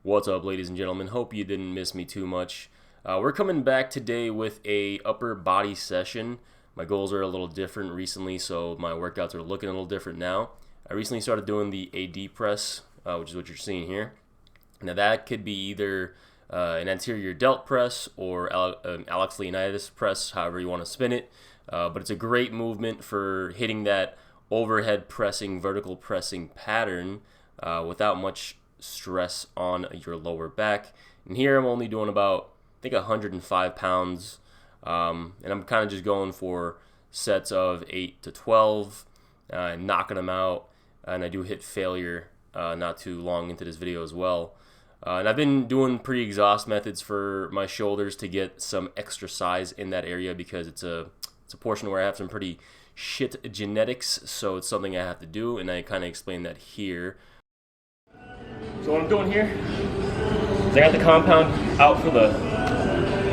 What's up, ladies and gentlemen? Hope you didn't miss me too much. We're coming back today with a upper body session. My goals are a little different recently, so my workouts are looking a little different now. I recently started doing the AD press, which is what you're seeing here. Now that could be either an anterior delt press or an Alex Leonidas press, however you want to spin it. But it's a great movement for hitting that overhead pressing, vertical pressing pattern without much stress on your lower back. And here I'm only doing about, I think, 105 pounds. And I'm kind of just going for sets of 8 to 12, knocking them out. And I do hit failure not too long into this video as well. And I've been doing pre-exhaust methods for my shoulders to get some extra size in that area because it's a portion where I have some pretty shit genetics, so it's something I have to do, and I kind of explain that here. So what I'm doing here is I got the compound out for the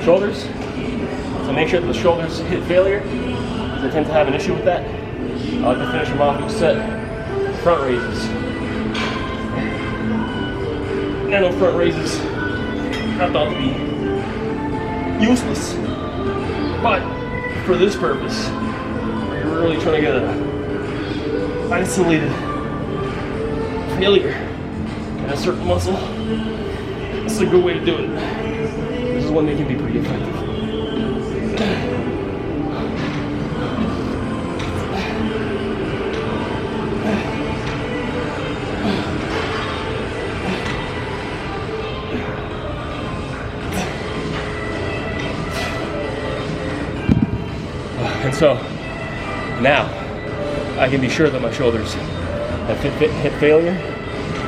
shoulders, so make sure that the shoulders hit failure, because I tend to have an issue with that. I like to finish them off with set front raises. I know front raises are thought to be useless, but for this purpose, where you're really trying to get an isolated failure in a certain muscle, this is a good way to do it. This is one that can be pretty effective. And so now I can be sure that my shoulders have hit failure.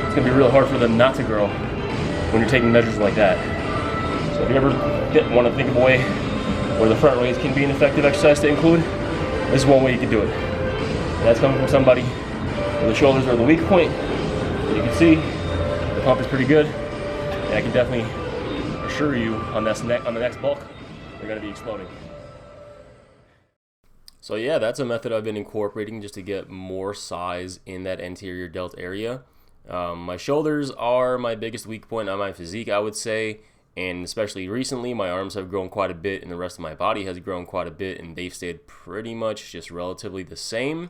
It's going to be real hard for them not to grow when you're taking measures like that. So if you ever want to think of a way where the front raise can be an effective exercise to include, this is one way you can do it. And that's coming from somebody where the shoulders are the weak point. You can see the pump is pretty good, and I can definitely assure you on the next bulk, they're going to be exploding. So yeah, that's a method I've been incorporating just to get more size in that anterior delt area. My shoulders are my biggest weak point on my physique, I would say, and especially recently, my arms have grown quite a bit and the rest of my body has grown quite a bit, and they've stayed pretty much just relatively the same.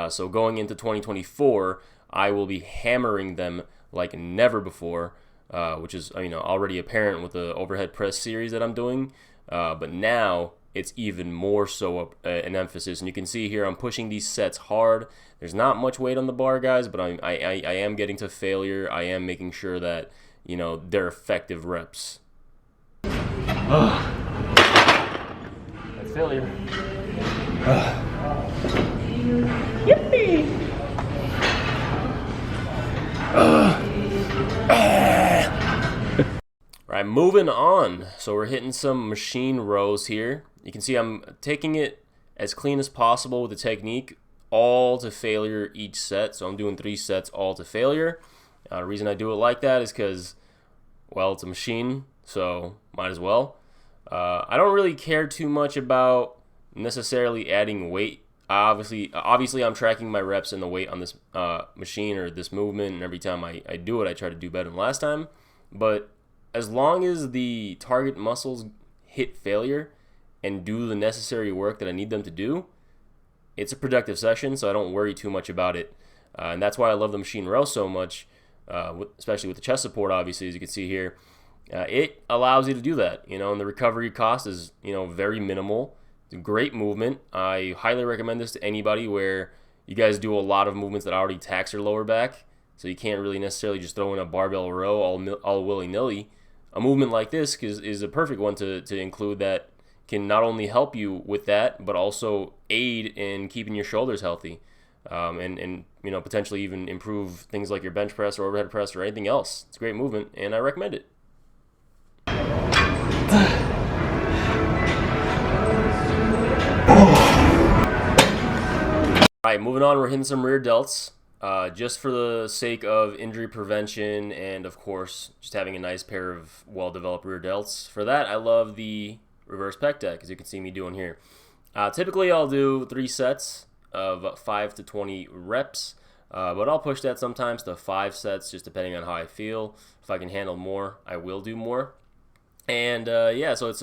So going into 2024, I will be hammering them like never before, which is already apparent with the overhead press series that I'm doing, but now it's even more so an emphasis. And you can see here I'm pushing these sets hard. There's not much weight on the bar, guys, but I am getting to failure. I am making sure that, they're effective reps. That's failure. Yippee! Alright, moving on. So we're hitting some machine rows here. You can see I'm taking it as clean as possible with the technique, all to failure each set. So I'm doing 3 sets all to failure. The reason I do it like that is because, well, it's a machine, so might as well. I don't really care too much about necessarily adding weight. Obviously, I'm tracking my reps and the weight on this machine or this movement, and every time I do it, I try to do better than last time. But as long as the target muscles hit failure and do the necessary work that I need them to do, it's a productive session, so I don't worry too much about it. And that's why I love the machine row so much, especially with the chest support, obviously, as you can see here. It allows you to do that, and the recovery cost is, very minimal. It's a great movement. I highly recommend this to anybody where you guys do a lot of movements that already tax your lower back, so you can't really necessarily just throw in a barbell row all willy-nilly. A movement like this is a perfect one to include that can not only help you with that, but also aid in keeping your shoulders healthy, and potentially even improve things like your bench press or overhead press or anything else. It's a great movement, and I recommend it. All right, moving on, we're hitting some rear delts. Just for the sake of injury prevention and, of course, just having a nice pair of well-developed rear delts. For that, I love the reverse pec deck, as you can see me doing here. Typically, I'll do 3 sets of 5 to 20 reps. But I'll push that sometimes to 5 sets, just depending on how I feel. If I can handle more, I will do more. And yeah, so it's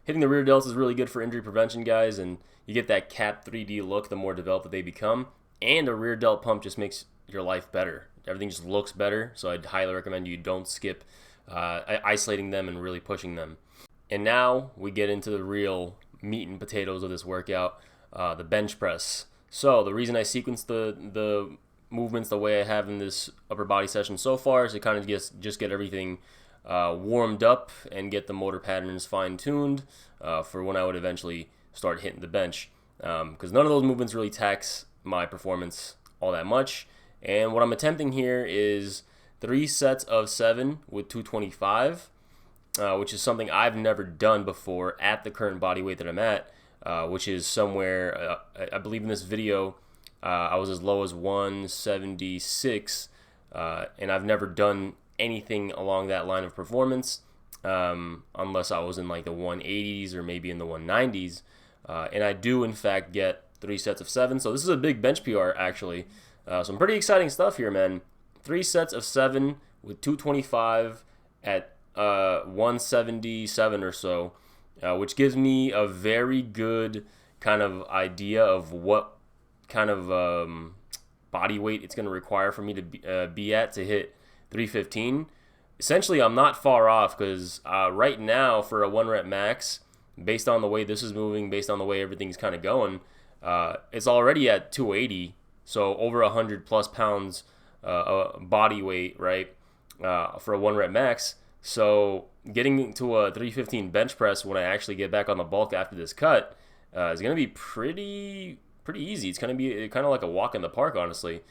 hitting the rear delts is really good for injury prevention, guys, and you get that cat 3D look the more developed that they become. And a rear delt pump just makes your life better. Everything just looks better, so I'd highly recommend you don't skip isolating them and really pushing them. And now we get into the real meat and potatoes of this workout, the bench press. So the reason I sequence the movements the way I have in this upper body session so far is to kind of just get everything warmed up and get the motor patterns fine-tuned for when I would eventually start hitting the bench. Because none of those movements really tax my performance all that much. And what I'm attempting here is 3 sets of 7 with 225, which is something I've never done before at the current body weight that I'm at, which is somewhere, I believe in this video, I was as low as 176, and I've never done anything along that line of performance, unless I was in like the 180s or maybe in the 190s, and I do in fact get 3 sets of 7, so this is a big bench PR actually. Some pretty exciting stuff here, man. 3 sets of 7 with 225 at 177 or so, which gives me a very good kind of idea of what kind of body weight it's going to require for me to be at to hit 315. Essentially, I'm not far off because right now for a 1 rep max, based on the way this is moving, based on the way everything's kind of going, it's already at 280. So over 100 plus pounds body weight, right, for a 1 rep max. So getting to a 315 bench press when I actually get back on the bulk after this cut is going to be pretty easy. It's going to be kind of like a walk in the park, honestly.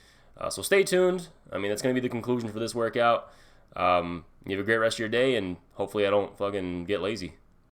So stay tuned. I mean, that's going to be the conclusion for this workout. You have a great rest of your day, and hopefully I don't fucking get lazy.